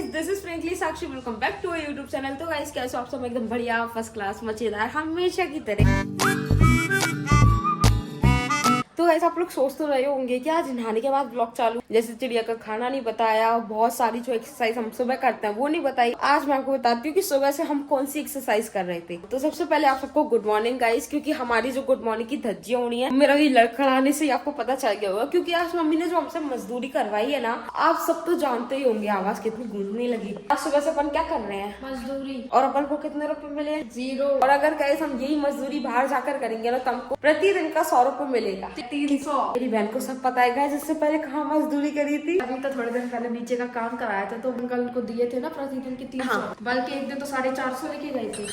This is frankly Sakshi, welcome back to YouTube channel. तो guys कैसे आप सब? एकदम बढ़िया, फर्स्ट क्लास, मजेदार, हमेशा की तरह। तो गाइस आप लोग सोच तो रहे होंगे कि आज नहाने के बाद ब्लॉग चालू, जैसे चिड़िया का खाना नहीं बताया, बहुत सारी जो एक्सरसाइज हम सुबह करते हैं वो नहीं बताई। आज मैं आपको बताती हूँ कि सुबह से हम कौन सी एक्सरसाइज कर रहे थे। तो सबसे पहले आप सबको गुड मॉर्निंग गाइस, क्योंकि हमारी जो गुड मॉर्निंग की धज्जियां होनी है, मेरा भी लड़खड़ाने से आपको पता चल गया होगा, क्योंकि आज मम्मी ने जो हमसे मजदूरी करवाई है ना, आप सब तो जानते ही होंगे आवाज कितनी गूंजने लगी। आज सुबह से अपन क्या कर रहे हैं? मजदूरी। और अपन को कितने रुपए मिले? 0। और अगर गाइस हम यही मजदूरी बाहर जाकर करेंगे ना, तो हमको प्रतिदिन का 100 रुपए मिलेगा। 300। मेरी बहन को सब पता है गाइस, इससे पहले कहाँ मजदूरी करी थी। अभी तो थोड़े दिन पहले नीचे का काम कराया था, तो अंकल को दिए थे ना प्रतिदिन की 300। हाँ। बल्कि एक दिन तो 450 लेके गए थे।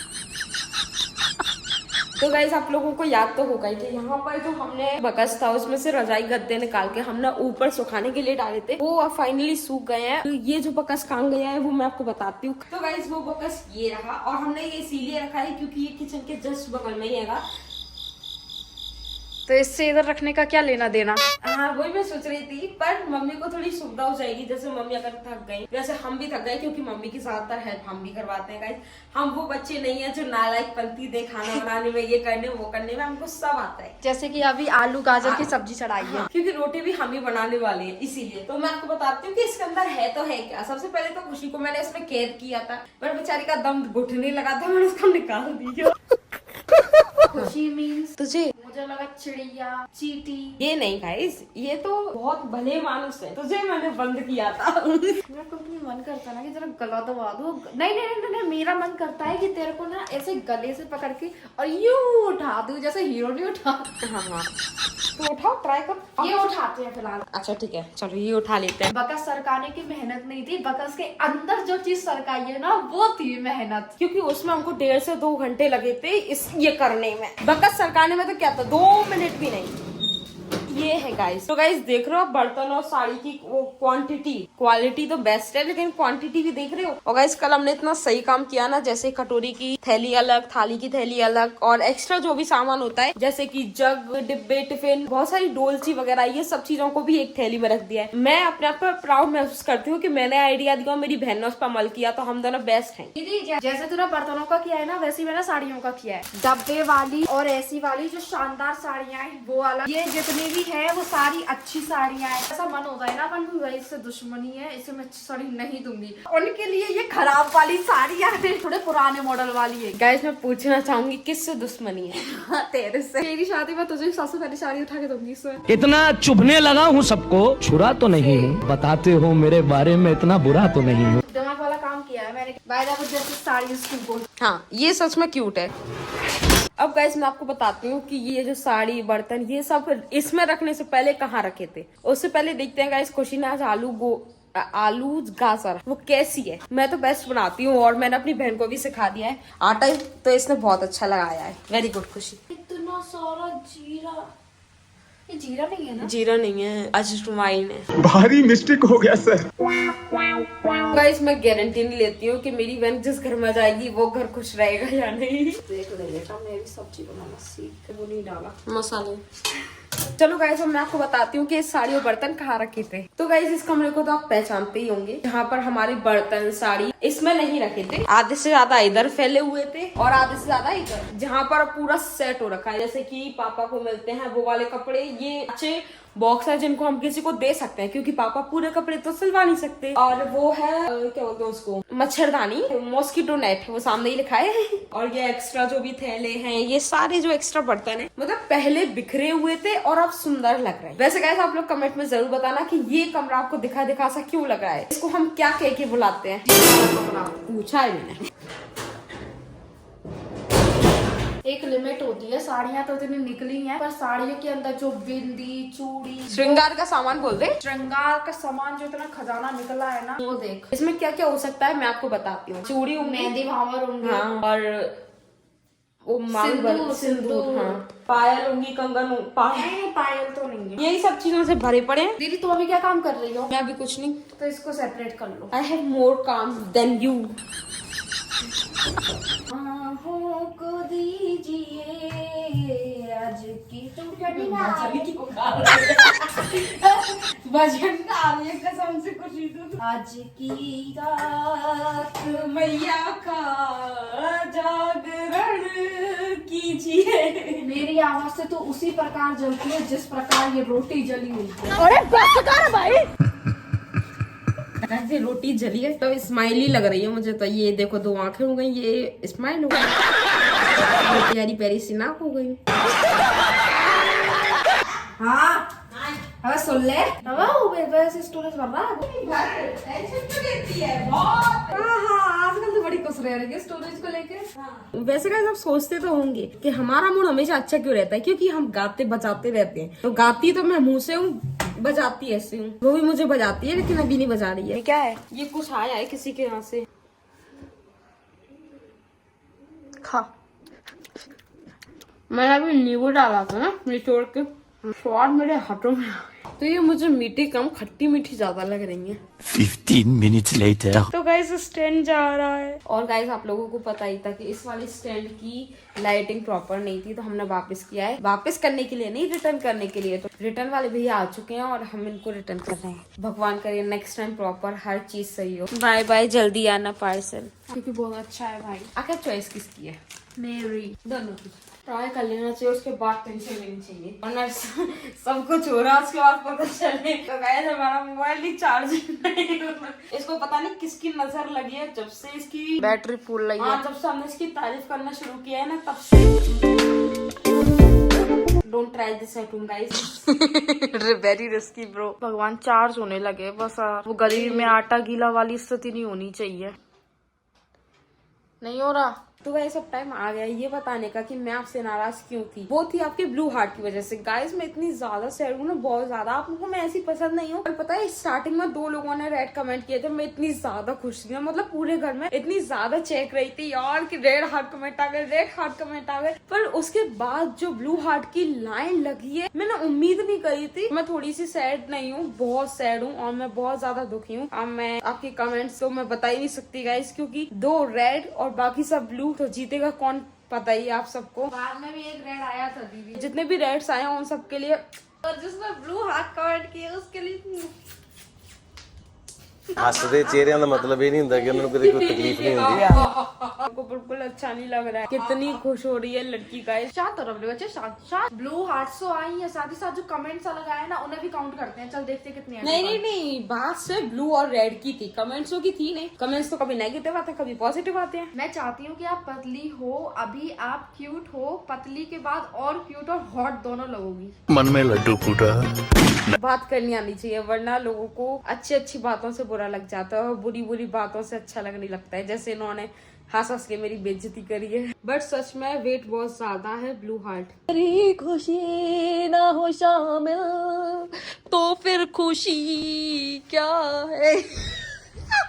तो गाइस आप लोगों को याद तो होगा ही कि यहाँ पर जो हमने बकस था उसमें से रजाई गद्दे निकाल के हमने ऊपर सुखाने के लिए डाले थे, वो अब फाइनली सूख गए हैं। तो ये जो बकस कहाँ गया है वो मैं आपको बताती हूँ। तो गाइस वो बकस ये रहा, और हमने ये इसीलिए रखा है क्योंकि ये किचन के जस्ट बगल में ही है। तो इससे इधर रखने का क्या लेना देना? हाँ वही मैं सोच रही थी, पर मम्मी को थोड़ी सुविधा हो जाएगी। जैसे मम्मी अगर थक गई, वैसे हम भी थक गए, क्योंकि मम्मी की ज्यादातर हेल्प हम भी करवाते हैं गाइस। हम वो बच्चे नहीं है जो नालायक पंथी दे खाना बनाने में, ये करने वो करने में, हमको सब आता है। जैसे कि अभी आलू गाजर की सब्जी चढ़ाई है। क्योंकि रोटी भी हम ही बनाने वाले हैं, इसीलिए। तो मैं आपको बताती हूँ कि इसके अंदर है तो है क्या। सबसे पहले तो खुशी को मैंने इसमें केयर किया था, पर बेचारी का दम घुटने लगा था, मैंने उसको निकाल दिया। खुशी मीन्स तुझे मुझे लगा चिड़िया, चींटी। ये नहीं गाइस, ये तो बहुत भले मानुस है, तुझे मैंने बंद किया था। मेरा कभी मन करता है ना कि जरा गला दबा दो। नहीं नहीं नहीं नहीं, मेरा मन करता है कि तेरे को ना ऐसे गले से पकड़ के और यूं उठा दूं, जैसे हीरो नहीं उठा। हाँ तो उठाओ, ट्राई कर। ये उठाते हैं फिलहाल। अच्छा ठीक है, चलो ये उठा लेते हैं। बकस सरकाने की मेहनत नहीं थी, बकस के अंदर जो चीज सरकाई है ना, वो थी मेहनत। क्योंकि उसमें हमको 1.5 से 2 घंटे लगे थे ये करने में। बकस सरकाने में तो क्या था, 2 मिनट भी नहीं। ये है गाइस। तो गाइस देख रहे हो, बर्तन और साड़ी की वो क्वालिटी तो बेस्ट है, लेकिन क्वांटिटी भी देख रहे हो। और गाइस कल हमने इतना सही काम किया ना, जैसे कटोरी की थैली अलग, थाली की थैली अलग, और एक्स्ट्रा जो भी सामान होता है जैसे कि जग, डिब्बे, टिफिन, बहुत सारी डोलची वगैरह, ये सब चीजों को भी एक थैली में रख दिया है। मैं अपने आप पर प्राउड महसूस करती हूँ कि मैंने आइडिया दिया, मेरी बहन ने उस पर अमल किया, तो हम दोनों बेस्ट हैं। दीदी जैसे तूने बर्तनों का किया है ना, वैसे ही मैंने साड़ियों का किया है। डब्बे वाली और ऐसी वाली जो शानदार साड़ियाँ हैं वो वाला, ये जितनी भी है वो सारी अच्छी साड़ियाँ हैं। ऐसा मन होता है ना अपन को, इससे दुश्मनी है, इसे मैं अच्छी साड़ी नहीं दूंगी, उनके लिए ये खराब वाली साड़ियाँ हैं, थोड़े पुराने मॉडल वाली है। गाइस मैं पूछना चाहूंगी किससे दुश्मनी है? तेरे से। तेरी शादी में तुझे सबसे पहले साड़ी उठा के दूंगी इसमें। इतना चुभने लगा हूँ सबको, छुरा तो नहीं हूँ, बताते हो मेरे बारे में इतना बुरा तो नहीं हूँ। दिमाग वाला काम किया है मैंने। बाय द वे जैसे साड़ी उसकी बोल। हाँ ये सच में क्यूट है। अब गाइस मैं आपको बताती हूँ कि ये जो साड़ी, बर्तन, ये सब इसमें रखने से पहले कहाँ रखे थे। उससे पहले देखते हैं गाइस खुशी ने आज आलू गाजर वो कैसी है। मैं तो बेस्ट बनाती हूँ, और मैंने अपनी बहन को भी सिखा दिया है। आटा तो इसने बहुत अच्छा लगाया है। वेरी गुड खुशी। इतना सारा जीरा, ये जीरा नहीं है ना? जीरा नहीं है, अजवाइन है। भारी मिस्टेक हो गया सर। गाइस मैं गारंटी नहीं लेती हूँ कि मेरी बहन जिस घर में जाएगी वो घर खुश रहेगा या नहीं। देख ले बेटा, मेरी सब्जी बनाना सीख, वो नहीं डाला मसाले। चलो गाइस अब मैं आपको बताती हूँ कि साड़ी और बर्तन कहाँ रखे थे। तो गाइस इस कमरे को तो आप पहचानते ही होंगे, जहाँ पर हमारे बर्तन, साड़ी इसमें नहीं रखे थे। आधे से ज्यादा इधर फैले हुए थे और आधे से ज्यादा इधर, जहाँ पर पूरा सेट हो रखा है। जैसे कि पापा को मिलते हैं वो वाले कपड़े, ये अच्छे बॉक्स है जिनको हम किसी को दे सकते हैं, क्योंकि पापा पूरे कपड़े तो सिलवा नहीं सकते। और वो है क्या बोलते हैं उसको, मच्छरदानी, मॉस्किटो नेट, वो सामने ही लिखा है। और ये एक्स्ट्रा जो भी थैले हैं, ये सारे जो एक्स्ट्रा बर्तन है, मतलब पहले बिखरे हुए थे और अब सुंदर लग रहे हैं। वैसे गाइस आप लोग कमेंट में जरूर बताना कि ये कमरा आपको दिखा सा क्यों लग रहा है, इसको हम क्या कह के बुलाते हैं। पूछा है मैंने। एक लिमिट होती है, साड़ियाँ तो इतनी निकली हैं, पर साड़ियों के अंदर जो बिंदी, चूड़ी, श्रृंगार का सामान बोल दे, श्रृंगार का सामान जो इतना खजाना निकला है ना, वो देख। इसमें क्या क्या हो सकता है मैं आपको बताती हूँ। चूड़ी, मेहंदी, भावर होंगे, हाँ, और वो सिंदूर, हाँ, पायल होंगी, कंगन, पायल तो नहीं है। यही सब चीजों से भरे पड़े हैं। दीदी तुम अभी क्या काम कर रही हो? मैं अभी कुछ नहीं, तो इसको सेपरेट कर लो। आई हैव मोर काम देन यू। आहों को दीजिए आज की चुटकी ना भजन गा रही है कसम से खुशी तो। आज की रात मैया का जागरण कीजिए। मेरी आवाज से तो उसी प्रकार जलती है जिस प्रकार ये रोटी जली हुई है। ऐसे रोटी जली है तो स्माइली लग रही है मुझे तो। ये देखो 2 आंखें हो गई, ये स्माइल हो गई, प्यारी प्यारी सी नाक हो गई। हाँ हाँ सुन ले वो वैसे स्टोरेज भर रहा है। हाँ आजकल तो बड़ी खुश रह रही है स्टोरेज को लेके। वैसे गाइस आप सोचते तो होंगे कि हमारा मूड हमेशा अच्छा क्यों रहता है, क्योंकि हम गाते बजाते रहते हैं। तो गाती तो मैं मुंह से हूँ, बजाती ऐसे हूँ। वो भी मुझे बजाती है लेकिन अभी नहीं बजा रही है। क्या है? ये कुछ आया है किसी के यहाँ से। खा मैंने अभी नींबू डाला था ना निचोड़ के, स्वाद मेरे हाथों में। तो ये मुझे मीठी कम खट्टी मीठी ज्यादा लग रही है। 15 minutes later. तो गाइस स्टैंड जा रहा है। और गाइस आप लोगों को पता ही था कि इस वाले स्टैंड की लाइटिंग प्रॉपर नहीं थी, तो हमने वापस किया है। वापस करने के लिए नहीं, रिटर्न करने के लिए। तो रिटर्न वाले भैया आ चुके हैं और हम इनको रिटर्न कर रहे हैं। भगवान करे नेक्स्ट टाइम प्रॉपर हर चीज सही हो। बाय बाय, जल्दी आना पार्सल, क्योंकि बहुत अच्छा है भाई। आखिर चॉइस किसकी है? मेरी। दोनों की। ट्राई कर लेना चाहिए, उसके बाद टेंशन लेनी चाहिए, वरना सब कुछ हो रहा है उसके बाद पता चले तो गाइस हमारा मोबाइल ही चार्ज नहीं हो रहा। इसको पता नहीं किसकी नजर लगी है, जब से इसकी बैटरी फुल लगी है। जब से हमने इसकी तारीफ करना शुरू किया है ना, तब से। Don't try this at home guys, very risky bro. भगवान चार्ज होने लगे बस। वो गली में आटा गीला वाली स्थिति नहीं होनी चाहिए। नहीं हो रहा। तो गाइस अब टाइम आ गया ये बताने का कि मैं आपसे नाराज क्यों थी। वो थी आपके ब्लू हार्ट की वजह से। गाइस मैं इतनी ज्यादा सैड हूँ ना, बहुत ज्यादा। आप लोगों को मैं ऐसी पसंद नहीं हूँ। और पता है स्टार्टिंग में 2 लोगों ने रेड कमेंट किए थे, मैं इतनी ज्यादा खुश थी, मतलब पूरे घर में इतनी ज्यादा चेक रही थी यार कि रेड हार्ट कमेंट आ गए, रेड हार्ट कमेंट आ गए। पर उसके बाद जो ब्लू हार्ट की लाइन लगी है, मैंने उम्मीद नहीं करी थी। मैं थोड़ी सी सैड नहीं हूँ, बहुत सैड हूँ और मैं बहुत ज्यादा दुखी हूँ। अब मैं आपके कमेंट्स तो मैं बता ही नहीं सकती गाइस, क्योंकि 2 रेड और बाकी सब ब्लू, तो जीतेगा कौन पता ही आप सबको। बाद में भी एक रेड आया था दीदी। जितने भी रेड्स आए हैं उन सबके लिए, और जिसने ब्लू हार्ट कमेंट किया उसके लिए हसदे चेहरिਆਂ ਦਾ मतलब ये नहीं ਹੁੰਦਾ कि उन्होंने कभी कोई तकलीफ नहीं होती। आपको बिल्कुल अच्छा नहीं लग रहा है। कितनी खुश हो रही है लड़की गाइस। शांत हो रहे बच्चे, शांत। ब्लू हार्ट तो आई है, साथ ही साथ जो कमेंट्स अलग आए ना उन्हें भी काउंट करते हैं। चल देखते हैं कितने आए। नहीं, बात से ब्लू और रेड की थी, कमेंट्सों की थी नहीं। कमेंट्स तो कभी नेगेटिव आते हैं, कभी पॉजिटिव आते हैं। मैं चाहती हूँ कि आप पतली हो, अभी आप क्यूट हो, पतली के बाद और क्यूट और हॉट दोनों लगोगी। मन में लड्डू फूटा। बात करनी आनी चाहिए, वरना लोगों को अच्छी अच्छी बातों से बुरा लग जाता है और बुरी बुरी बातों से अच्छा लगने लगता है। जैसे इन्होंने हंस के मेरी बेइज्जती करी है। बट सच में वेट बहुत ज्यादा है ब्लू हार्ट। तेरी खुशी ना हो शामिल तो फिर खुशी क्या है।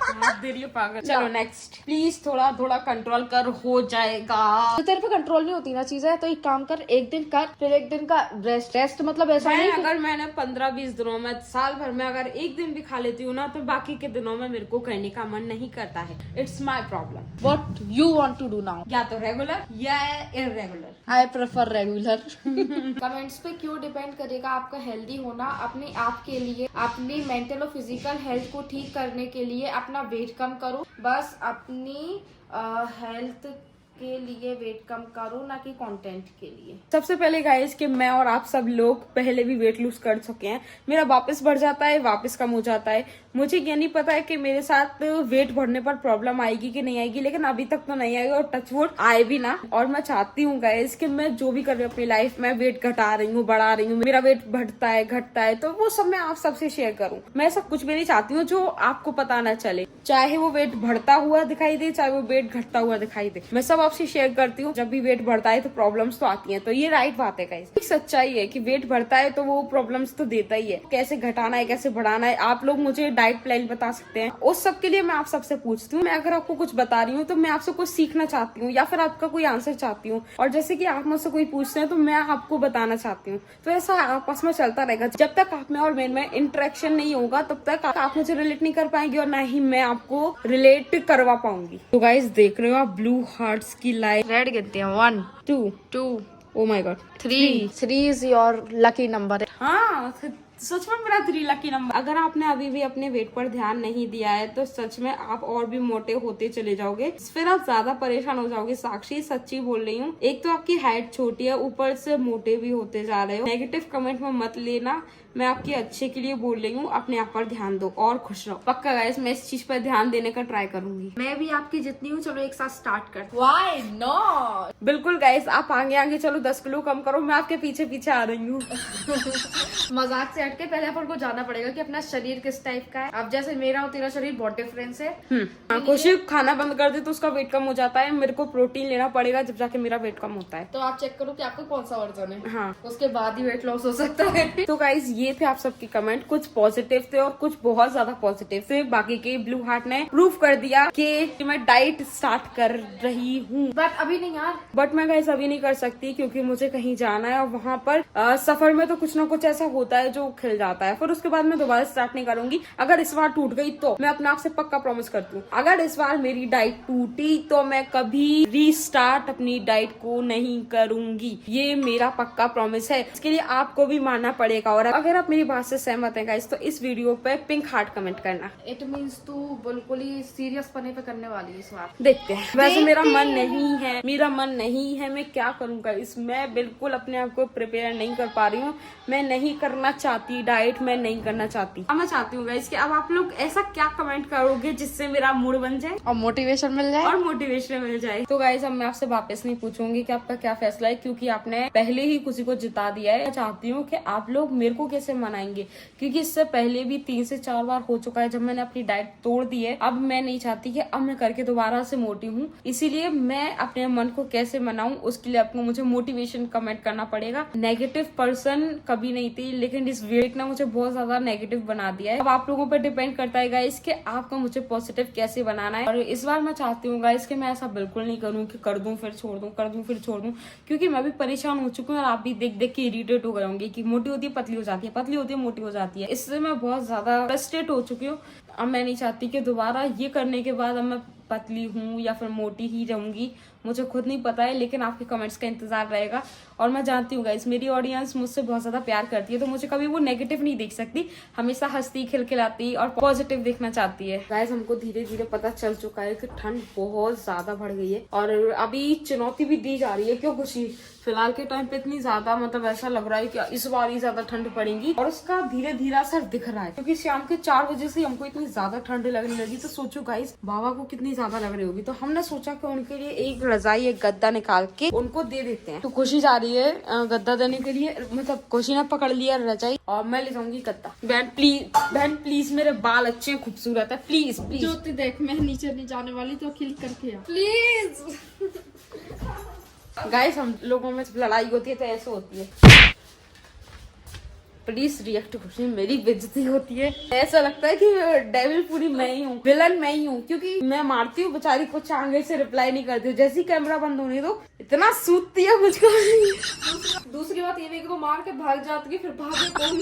हाथ दे रही है पागल। चलो नेक्स्ट, प्लीज थोड़ा थोड़ा कंट्रोल कर, हो जाएगा। तो तेरे पे कंट्रोल नहीं होती ना चीजें, तो एक काम कर, एक दिन कर, फिर एक दिन का रेस्ट मतलब ऐसा नहीं। अगर मैंने 15-20 दिनों में, साल भर में अगर एक दिन भी खा लेती हूँ ना, तो बाकी के दिनों में मेरे को करने का मन नहीं करता है। It's my problem. What you want to do now? या तो रेगुलर या irregular. I prefer regular. Comments पे क्यों डिपेंड करेगा आपका हेल्दी होना? अपने आप के लिए, अपनी मेंटल और फिजिकल हेल्थ को ठीक करने के लिए अपना वेट कम करो। बस अपनी हेल्थ के लिए वेट कम करो, ना कि कंटेंट के लिए। सबसे पहले गाइस कि मैं और आप सब लोग पहले भी वेट लूज कर चुके हैं। मेरा वापस बढ़ जाता है, वापस कम हो जाता है। मुझे ये नहीं पता है कि मेरे साथ वेट बढ़ने पर प्रॉब्लम आएगी कि नहीं आएगी, लेकिन अभी तक तो नहीं आएगी और टचवुड आए भी ना। और मैं चाहती हूँ गाइस कि मैं जो भी कर रही हूँ अपनी लाइफ में, वेट घटा रही हूँ, बढ़ा रही हूँ, मेरा वेट बढ़ता है, घटता है, तो वो सब मैं आप सबसे शेयर करूँ। मैं सब कुछ भी नहीं चाहती हूँ जो आपको पता ना चले, चाहे वो वेट बढ़ता हुआ दिखाई दे, चाहे वो वेट घटता हुआ दिखाई दे। मैं सब आपसे शेयर करती हूँ। जब भी वेट बढ़ता है तो प्रॉब्लम्स तो आती हैं, तो ये राइट बात है गाइस। सच्चाई है कि वेट बढ़ता है तो वो प्रॉब्लम्स तो देता ही है। कैसे घटाना है, कैसे बढ़ाना है, आप लोग मुझे डाइट प्लान बता सकते हैं। उस सब के लिए मैं आप सबसे पूछती हूँ। मैं अगर आपको कुछ बता रही हूँ तो मैं आपसे कुछ सीखना चाहती हूँ या फिर आपका कोई आंसर चाहती हूँ। और जैसे कि आप मुझसे कोई पूछते हैं तो मैं आपको बताना चाहती हूँ। तो ऐसा आपस में चलता रहेगा। जब तक आप में और मेरे में इंटरेक्शन नहीं होगा तब तक आप मुझे रिलेट नहीं कर पाएंगे और ना ही मैं आपको रिलेट करवा पाऊंगी। तो गाइस देख रहे हो आप ब्लू हार्ट्स की लाइन। रेड गिनते हैं 1 2 2 oh my God 3 is your lucky number. हाँ सच में मेरा 3 लकी नंबर। अगर आपने अभी भी अपने वेट पर ध्यान नहीं दिया है तो सच में आप और भी मोटे होते चले जाओगे, फिर आप ज्यादा परेशान हो जाओगे। साक्षी सच्ची बोल रही हूँ, एक तो आपकी हाइट छोटी है, ऊपर से मोटे भी होते जा रहे हो। नेगेटिव कमेंट में मत लेना, मैं आपके अच्छे के लिए बोल रही हूँ। अपने आप पर ध्यान दो और खुश रहो। पक्का गाइस मैं इस चीज पर ध्यान देने का ट्राई करूंगी। मैं भी आपकी जितनी हूँ, चलो एक साथ स्टार्ट करते। Why not? बिल्कुल गाइस, आप आगे आगे चलो, 10 किलो कम करो, मैं आपके पीछे पीछे आ रही हूँ। मजाक से हटके पहले अपन को जानना पड़ेगा कि अपना शरीर किस टाइप का है। अब जैसे मेरा और तेरा शरीर बहुत डिफरेंस है। खुशी खाना बंद कर दे तो उसका वेट कम हो जाता है। मेरे को प्रोटीन लेना पड़ेगा जब जाके मेरा वेट कम होता है। तो आप चेक करो कि आपका कौन सा वर्जन है। हाँ, उसके बाद ही वेट लॉस हो सकता है। तो गाइज ये थे आप सबके कमेंट, कुछ पॉजिटिव थे और कुछ बहुत ज्यादा पॉजिटिव थे। बाकी के ब्लू हार्ट ने प्रूव कर दिया कि मैं डाइट स्टार्ट कर रही हूँ। बट अभी नहीं यार, बट मैं गाइस अभी नहीं कर सकती क्योंकि मुझे कहीं जाना है और वहाँ पर सफर में तो कुछ ना कुछ ऐसा होता है जो खिल जाता है। फिर उसके बाद मैं दोबारा स्टार्ट नहीं करूंगी। अगर इस बार टूट गई तो मैं अपने आप से पक्का प्रॉमिस करती हूँ, अगर इस बार मेरी डाइट टूटी तो मैं कभी रीस्टार्ट अपनी डाइट को नहीं करूंगी। ये मेरा पक्का प्रॉमिस है। इसके लिए आपको भी मानना पड़ेगा। और अगर आप मेरी बात से सहमत हैं गाइस तो इस वीडियो पे पिंक हार्ट कमेंट करना। इट मीन्स तू बिल्कुल ही सीरियस पने पे करने वाली है इस बार। देखते हैं। वैसे मेरा मन नहीं है, मैं क्या करूंगा। मैं बिल्कुल अपने आप को प्रिपेयर नहीं कर पा रही हूँ। मैं नहीं करना चाहती डाइट, मैं नहीं करना चाहती। अब मैं चाहती हूँ गाइस कि अब आप लोग ऐसा क्या कमेंट करोगे जिससे मेरा मूड बन जाए और मोटिवेशन मिल जाए। और मोटिवेशन मिल जाए। तो गाइस अब मैं आपसे वापस नहीं पूछूंगी कि आपका क्या फैसला है, क्योंकि आपने पहले ही किसी को जिता दिया है। मैं चाहती हूँ कि आप लोग मेरे को कैसे मनाएंगे, क्योंकि इससे पहले भी 3 से 4 बार हो चुका है जब मैंने अपनी डाइट तोड़ दी है। अब मैं नहीं चाहती कि अब मैं करके दोबारा से मोटी हूँ। इसीलिए मैं अपने मन को कैसे मनाऊं, उसके लिए आपको मुझे मोटिवेशन कमेंट करना पड़ेगा। नेगेटिव पर्सन कभी नहीं थी, लेकिन इस वेट ने मुझे बहुत ज्यादा नेगेटिव बना दिया है। अब आप लोगों पर डिपेंड करता है गाइस कि आपको मुझे पॉजिटिव कैसे बनाना है। और इस बार मैं चाहती हूँ गाइस कि मैं ऐसा बिल्कुल नहीं करूँ कि कर दूं फिर छोड़ दूं, कर दूं फिर छोड़ दूं, क्योंकि मैं भी परेशान हो चुकी हूँ और आप भी देख देख के इरिटेट हो गए होंगे कि मोटी होती है पतली हो जाती है, पतली होती है मोटी हो जाती है। इससे मैं बहुत ज्यादा फ्रस्ट्रेट हो चुकी हूँ। अब मैं नहीं चाहती कि दोबारा ये करने के बाद अब मैं पतली हूँ या फिर मोटी ही रहूंगी। मुझे खुद नहीं पता है, लेकिन आपके कमेंट्स का इंतजार रहेगा। और मैं जानती हूँ गाइस मेरी ऑडियंस मुझसे बहुत ज्यादा प्यार करती है, तो मुझे कभी वो नेगेटिव नहीं देख सकती, हमेशा हंसती खिलखिलाती और पॉजिटिव देखना चाहती है। गाइस हमको धीरे धीरे पता चल चुका है कि ठंड बहुत ज्यादा बढ़ गई है और अभी चुनौती भी दी जा रही है। क्यों खुशी? फिलहाल के टाइम पे इतनी ज्यादा मतलब ऐसा लग रहा है कि इस बार ही ज्यादा ठंड पड़ेगी और उसका धीरे धीरे असर दिख रहा है, क्योंकि शाम के 4 बजे से हमको इतनी ज्यादा ठंड लगने लगी। तो सोचो गाइस बाबा को कितनी ज्यादा लग रही होगी। तो हमने सोचा कि उनके लिए एक रजाई एक गद्दा निकाल के उनको दे देते हैं। तो खुशी जा रही है गद्दा देने के लिए, मतलब खुशी ने पकड़ लिया रजाई और मैं ले जाऊंगी गद्दा। बहन प्लीज मेरे बाल अच्छे हैं, खूबसूरत है, प्लीज प्लीज। ज्योति देख मैं नीचे नहीं जाने वाली तो क्लिक करके प्लीज। गाइस हम लोगों में लड़ाई होती है तो ऐसे होती है। प्लीज रिएक्ट खुशी, मेरी बेइज्जती होती है। ऐसा लगता है कि डेविल पूरी मैं ही हूँ, विलन मैं ही हूँ, क्योंकि मैं मारती हूँ बेचारी को आगे से रिप्लाई नहीं करती हूँ। जैसे ही कैमरा बंद होने दो इतना सूतती है मुझको। दूसरी बात ये भी कि तो मार के भाग जाती है, फिर भागे कौन?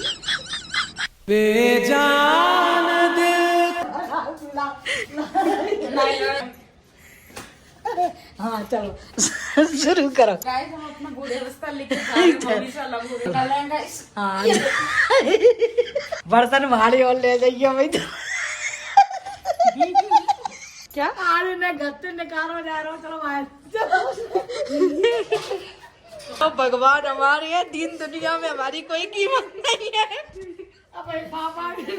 बेजान हाँ चलो शुरू करो। गाइस हम अपना बूढ़े अवस्था लेके जा रहे हैं, मम्मी से अलग हो रहे हैं गाइस। हाँ बर्तन भारी और ले जाइए भाई। तो क्या? अरे मैं गत्ते निकालने जा रहा हूँ, चलो बाहर। तो भगवान हमारे हैं, दीन दुनिया में हमारी कोई कीमत नहीं है। अब पापा लेती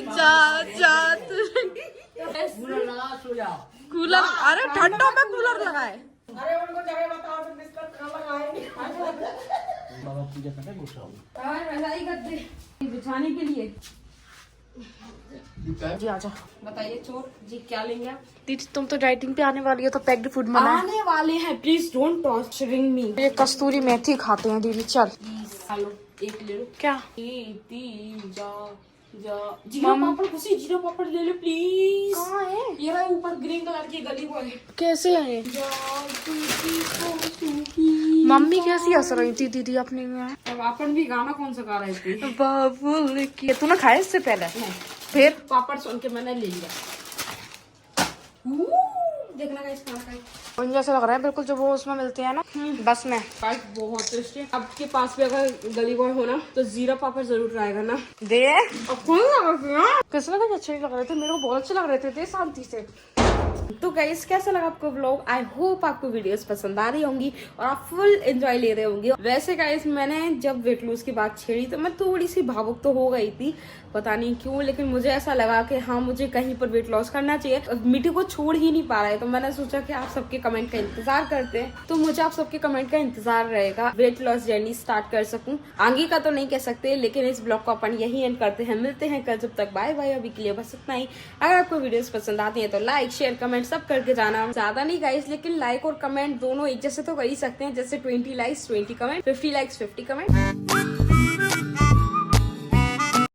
जात कूलर, अरे ठंडों में कूलर लगाए। अरे उनको जगह बताओ तो बिस्कुट कहाँ लगाएंगे? रजाई गद्दे बिछाने के लिए जी आजा। बताइए चोर जी क्या लेंगे आप? दीदी तुम तो डाइटिंग पे आने वाली हो तो पैक्ड फूड मना। आने वाले हैं, प्लीज डोंट टॉर्चरिंग मी। ये कस्तूरी मेथी खाते हैं दीदी, चल। हेलो एक ले लो। क्या? जीरा पापड़ खुशी, जीरा पापड़ ले लो प्लीज। कहाँ है? ये रहा ऊपर ग्रीन कलर की गली वो है। कैसे है? मम्मी कैसी हंस रही थी दीदी अपने में? अब अपन भी गाना कौन सा गा रहे थे? बाबुल की तूने खाया इससे पहले? फिर पापड़ सुन के मैंने ले लिया। देखना गाइस खाना खाए। उन जैसे लग रहा है बिल्कुल जो वो उसमें मिलते हैं ना बस में। गाइस बहुत टेस्टी है। आपके पास भी अगर गली बॉय हो ना तो जीरा पापड़ जरूर ट्राई करना। दे अब कौन लगा किस लगा अच्छे नहीं लग रहे थे, मेरे को बहुत अच्छे लग रहे थे। दे शांति से। तो गाइस कैसा लगा आपको व्लॉग? आई होप आपको वीडियोस पसंद आ रही होंगी और आप फुल एंजॉय ले रहे होंगे। वैसे गाइस मैंने जब वेट लूज की बात छेड़ी तो मैं थोड़ी सी भावुक तो हो गई थी, पता नहीं क्यों, लेकिन मुझे ऐसा लगा कि हाँ मुझे कहीं पर वेट लॉस करना चाहिए। मिट्टी को छोड़ ही नहीं पा रहा है, तो मैंने सोचा कि आप सबके कमेंट का इंतजार करते हैं। तो मुझे आप सबके कमेंट का इंतजार रहेगा, वेट लॉस जर्नी स्टार्ट कर सकूं। आगे का तो नहीं कह सकते, लेकिन इस ब्लॉग को अपन यही एंड करते हैं। मिलते हैं कल, जब तक बाय बाय। अभी के लिए बस इतना ही। अगर आपको वीडियोस पसंद आती है तो लाइक शेयर कमेंट सब करके जाना। ज्यादा नहीं गाइस, लेकिन लाइक और कमेंट दोनों एक जैसे तो कर ही सकते हैं। जैसे 20 लाइक्स 20 कमेंट, 50 लाइक्स 50 कमेंट।